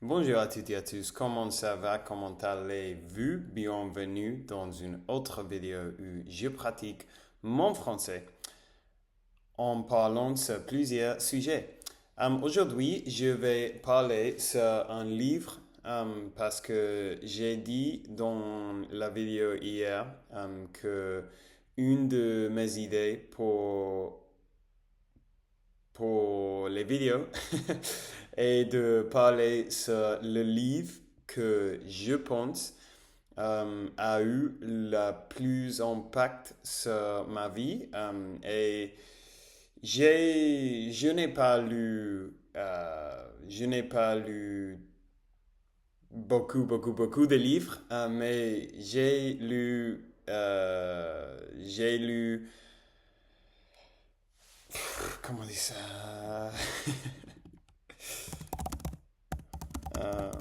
Bonjour à toutes et à tous, comment ça va, comment allez-vous? Bienvenue dans une autre vidéo où je pratique mon français en parlant de plusieurs sujets. Aujourd'hui, je vais parler sur un livre parce que j'ai dit dans la vidéo hier que une de mes idées pour les vidéos et de parler sur le livre que je pense a eu le plus impact sur ma vie. Et je n'ai pas lu beaucoup de livres, mais j'ai lu, comment on dit ça? Euh,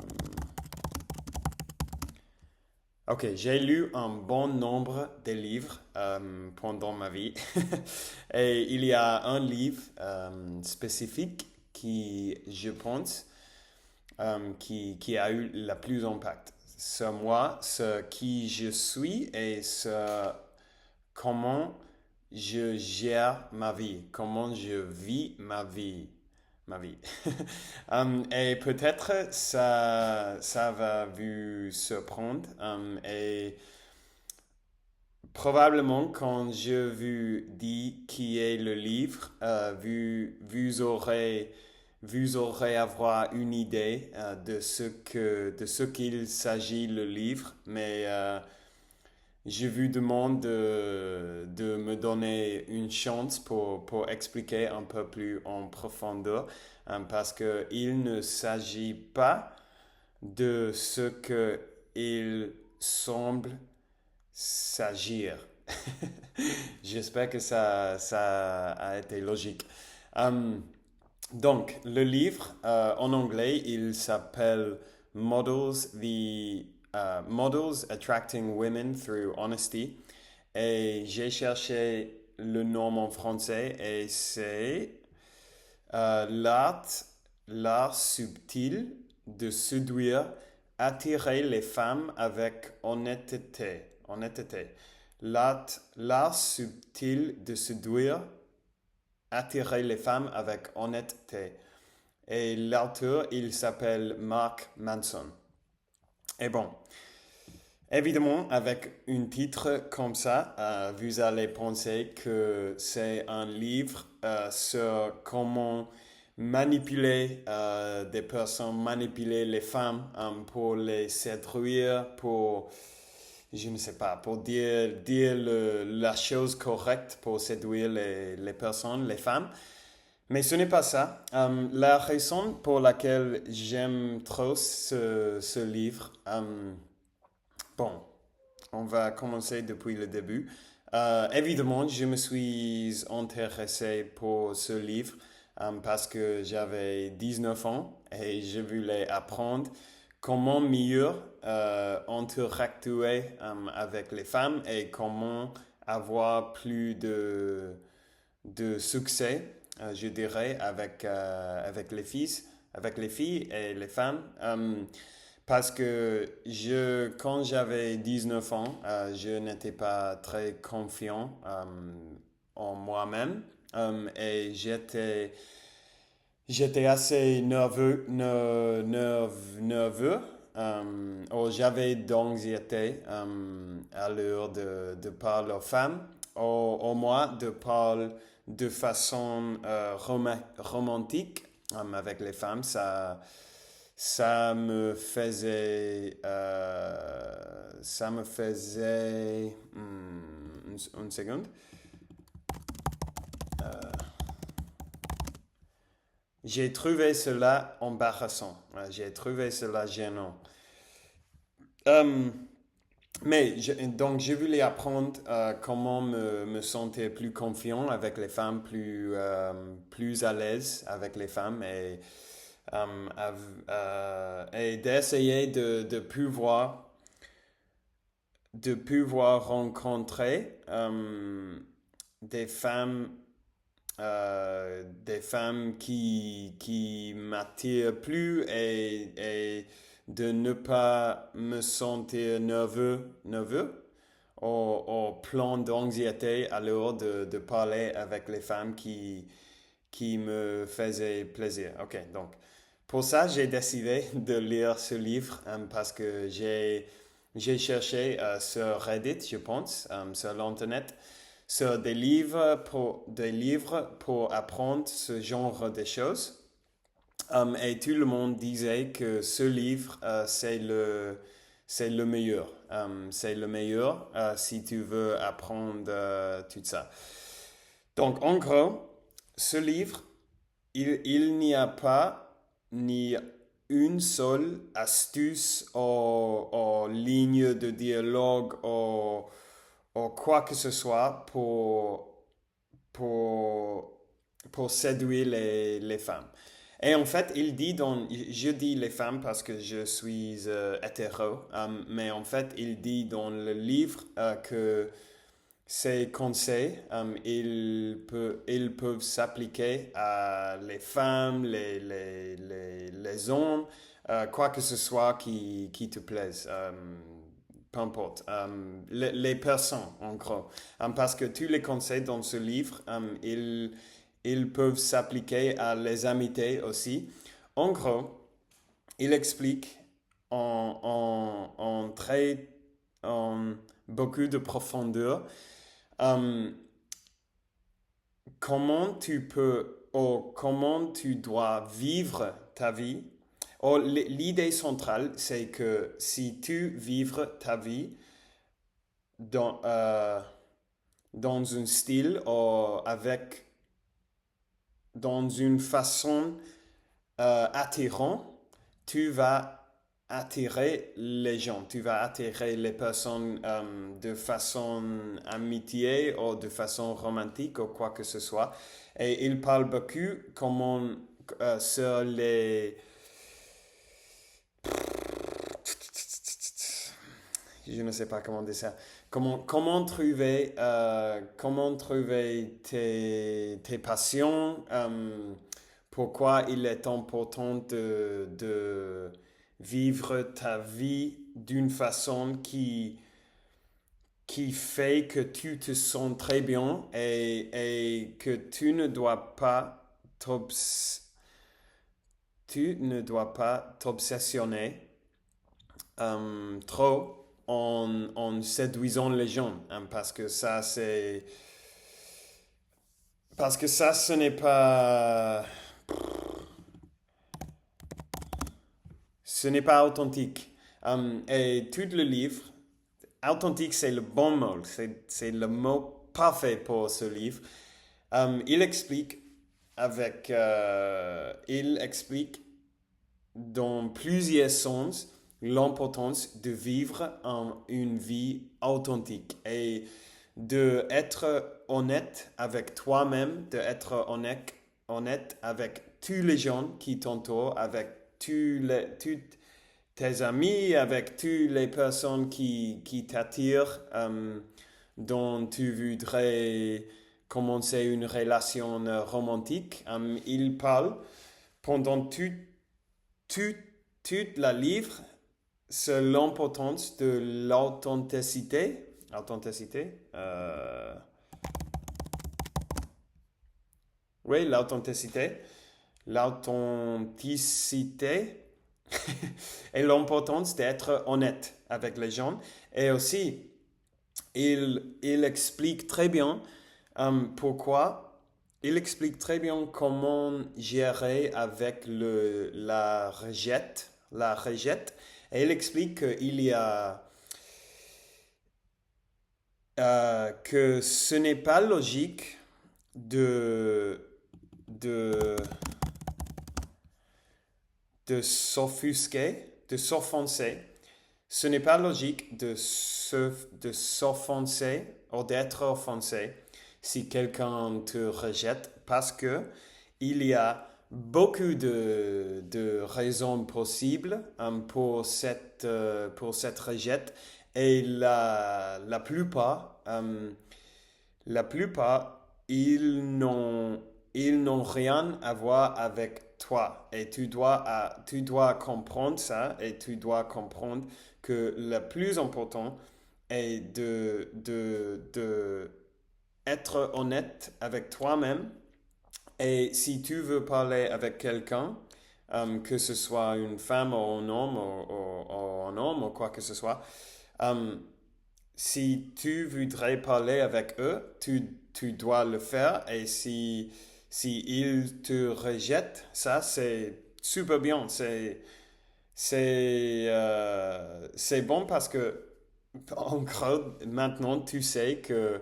Ok, j'ai lu un bon nombre de livres pendant ma vie. Et il y a un livre spécifique qui, je pense, qui a eu le plus d'impact sur moi, sur qui je suis et sur comment je gère ma vie, comment je vis ma vie. Et peut-être ça va vous surprendre. Et probablement quand je vous dis qui est le livre, vous aurez avoir une idée de ce qu'il s'agit le livre. Mais je vous demande de me donner une chance pour expliquer un peu plus en profondeur, parce qu'il ne s'agit pas de ce qu'il semble s'agir. J'espère que ça a été logique. Euh, donc, le livre, en anglais, il s'appelle Models Attracting Women Through Honesty. Et j'ai cherché le nom en français et c'est euh, l'art, l'art subtil de séduire, attirer les femmes avec honnêteté. Honnêteté. L'art subtil de séduire, attirer les femmes avec honnêteté. Et l'auteur, il s'appelle Mark Manson. Et bon, évidemment, avec un titre comme ça, vous allez penser que c'est un livre sur comment manipuler des personnes, manipuler les femmes pour les séduire, pour, je ne sais pas, pour dire la chose correcte pour séduire les personnes, les femmes. Mais ce n'est pas ça. La raison pour laquelle j'aime trop ce livre, bon, on va commencer depuis le début. Évidemment, je me suis intéressé pour ce livre parce que j'avais 19 ans et je voulais apprendre comment mieux interactuer avec les femmes et comment avoir plus de succès, je dirais, avec les filles et les femmes. Parce que quand j'avais 19 ans, je n'étais pas très confiant en moi-même et j'étais assez nerveux. J'avais d'anxiété à l'heure de parler aux femmes, au moins de parler de façon romantique avec les femmes. Ça me faisait, une seconde. J'ai trouvé cela embarrassant. J'ai trouvé cela gênant. Euh, donc, je voulais apprendre comment me sentir plus confiant avec les femmes, plus à l'aise avec les femmes et d'essayer de pouvoir rencontrer des femmes des femmes qui m'attirent plus et de ne pas me sentir nerveux au plan d'anxiété à l'heure de parler avec les femmes qui me faisaient plaisir. Ok, donc pour ça, j'ai décidé de lire ce livre parce que j'ai cherché sur Reddit, je pense, sur l'Internet, sur des livres pour apprendre ce genre de choses. Et tout le monde disait que ce livre, c'est le meilleur. C'est le meilleur si tu veux apprendre tout ça. Donc, en gros, ce livre, il n'y a pas ni une seule astuce ou ligne de dialogue ou quoi que ce soit pour, pour séduire les femmes. Et en fait, je dis les femmes parce que je suis hétéro, mais en fait, il dit dans le livre que ces conseils, ils peuvent s'appliquer à les femmes, les hommes, quoi que ce soit qui te plaise. Peu importe, les personnes en gros. Parce que tous les conseils dans ce livre, ils peuvent s'appliquer à les amitiés aussi. En gros, il explique en très, en beaucoup de profondeur euh, comment tu peux ou comment tu dois vivre ta vie. Oh, l'idée centrale, c'est que si tu vivres ta vie dans, dans un style ou dans une façon attirant, tu vas attirer les gens, tu vas attirer les personnes de façon amitié ou de façon romantique ou quoi que ce soit. Et il parle beaucoup comment sur les... Je ne sais pas comment dire ça. Comment trouver tes passions, pourquoi il est important de vivre ta vie d'une façon qui fait que tu te sens très bien et que tu ne dois pas t'obsessionner trop en séduisant les gens, hein, parce que ça ce n'est pas authentique. Et tout le livre, authentique c'est le bon mot, c'est le mot parfait pour ce livre. Il explique il explique dans plusieurs sens l'importance de vivre une vie authentique et d'être honnête avec toi-même, d'être honnête avec tous les gens qui t'entourent, avec toutes tes amis, avec toutes les personnes qui t'attirent, dont tu voudrais commencer une relation romantique. Il parle pendant tout, toute la livre sur l'importance de l'authenticité. Authenticité? Oui, l'authenticité. L'authenticité et l'importance d'être honnête avec les gens. Et aussi, il explique très bien pourquoi. Il explique très bien comment gérer avec la rejette. Et il explique qu'il y a que ce n'est pas logique de de de s'offenser. Ce n'est pas logique de s'offenser ou d'être offensé si quelqu'un te rejette parce que il y a beaucoup de raisons possibles pour cette rejette et la plupart ils n'ont ils n'ont rien à voir avec toi. Et tu dois comprendre ça et tu dois comprendre que le plus important est de être honnête avec toi-même. Et si tu veux parler avec quelqu'un, que ce soit une femme ou un homme ou un homme ou quoi que ce soit, euh, si tu voudrais parler avec eux, tu dois le faire. Et si ils te rejettent, ça c'est super bien. C'est bon parce que, en gros, maintenant tu sais que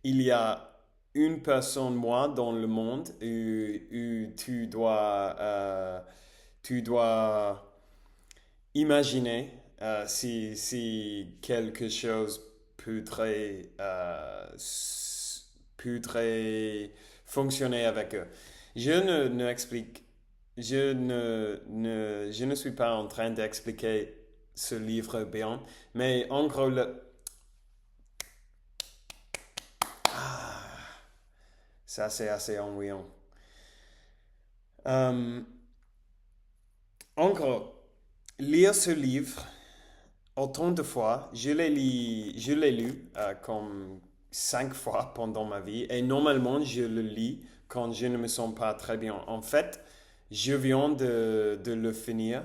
il y a une personne, moi, dans le monde où tu dois imaginer si quelque chose pourrait fonctionner avec eux. Je ne explique, je ne suis pas en train d'expliquer ce livre bien, mais en gros, ça c'est assez ennuyant. Euh, En gros, lire ce livre autant de fois, je l'ai lu comme 5 fois pendant ma vie et normalement je le lis quand je ne me sens pas très bien. En fait, je viens de le finir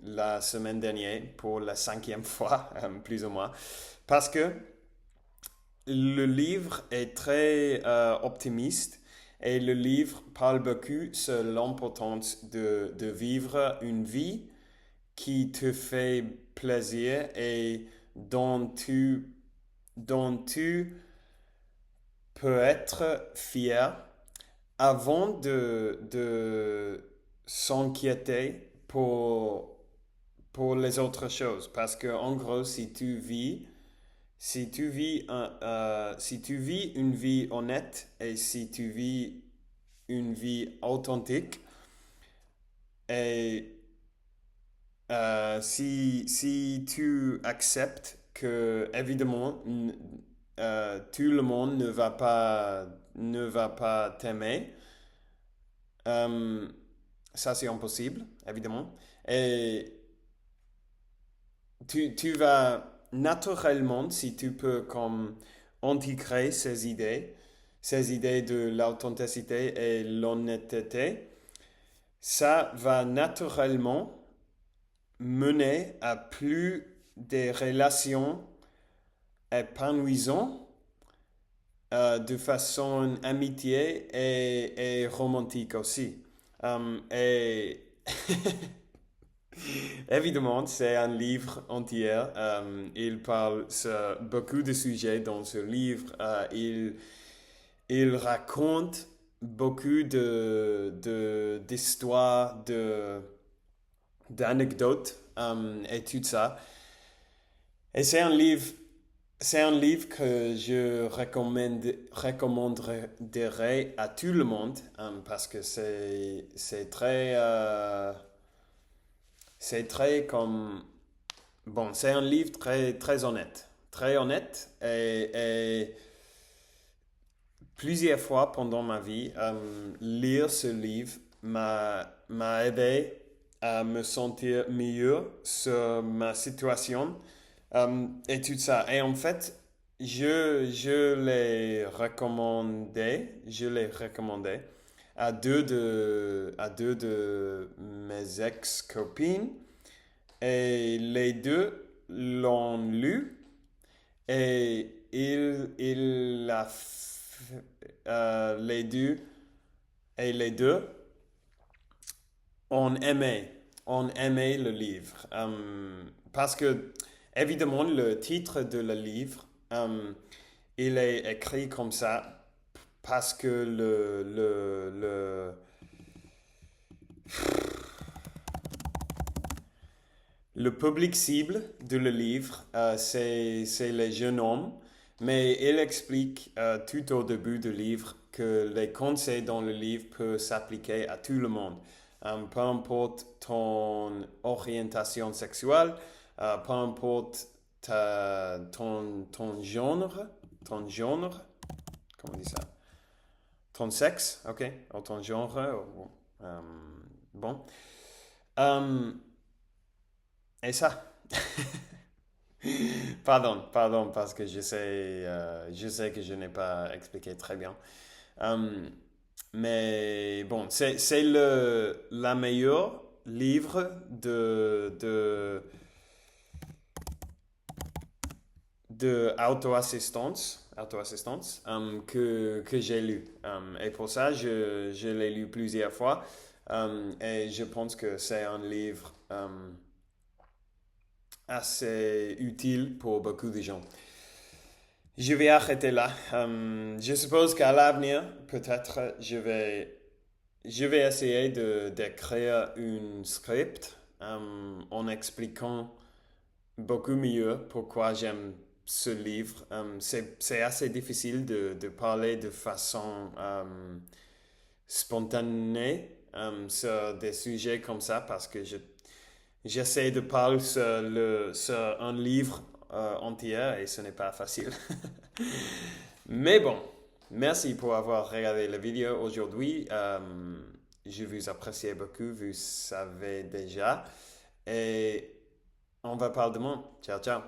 la semaine dernière pour la 5e fois, plus ou moins, parce que le livre est très optimiste et le livre parle beaucoup sur l'importance de vivre une vie qui te fait plaisir et dont tu peux être fier avant de s'inquiéter pour les autres choses. Parce que en gros, si tu vis une vie honnête et si tu vis une vie authentique et si tu acceptes que, évidemment, tout le monde ne va pas t'aimer, euh, ça c'est impossible, évidemment. Et tu vas naturellement, si tu peux comme intégrer ces idées de l'authenticité et l'honnêteté, ça va naturellement mener à plus des relations épanouissantes de façon amitié et romantique aussi. Et évidemment, c'est un livre entier. Il parle sur beaucoup de sujets dans ce livre. Il raconte beaucoup d'histoires, d'anecdotes et tout ça. Et c'est un livre que je recommanderais à tout le monde parce que c'est très comme bon, c'est un livre très honnête et plusieurs fois pendant ma vie, lire ce livre m'a aidé à me sentir mieux sur ma situation et tout ça. Et en fait, je l'ai recommandé à deux de mes ex-copines et les deux l'ont lu et les deux les deux ont aimé, ont aimé le livre. Parce que, évidemment, le titre de le livre, il est écrit comme ça parce que le public cible de le livre, c'est les jeunes hommes, mais il explique tout au début du livre que les conseils dans le livre peuvent s'appliquer à tout le monde. Peu importe ton orientation sexuelle, peu importe ton genre, comment on dit ça? ton sexe, ok, ou ton genre. Bon. Euh, et ça. Pardon, parce que je sais que je n'ai pas expliqué très bien. Euh, mais bon, c'est la meilleure livre de auto-assistance que j'ai lu. Et pour ça, je l'ai lu plusieurs fois. Et je pense que c'est un livre assez utile pour beaucoup de gens. Je vais arrêter là. Je suppose qu'à l'avenir, peut-être, je vais essayer d'écrire une script en expliquant beaucoup mieux pourquoi j'aime ce livre. C'est assez difficile de parler de façon spontanée sur des sujets comme ça parce que j'essaie de parler sur un livre entier et ce n'est pas facile. Mais bon, merci pour avoir regardé la vidéo aujourd'hui. Je vous apprécie beaucoup, vous savez déjà. Et on va parler demain. Ciao, ciao.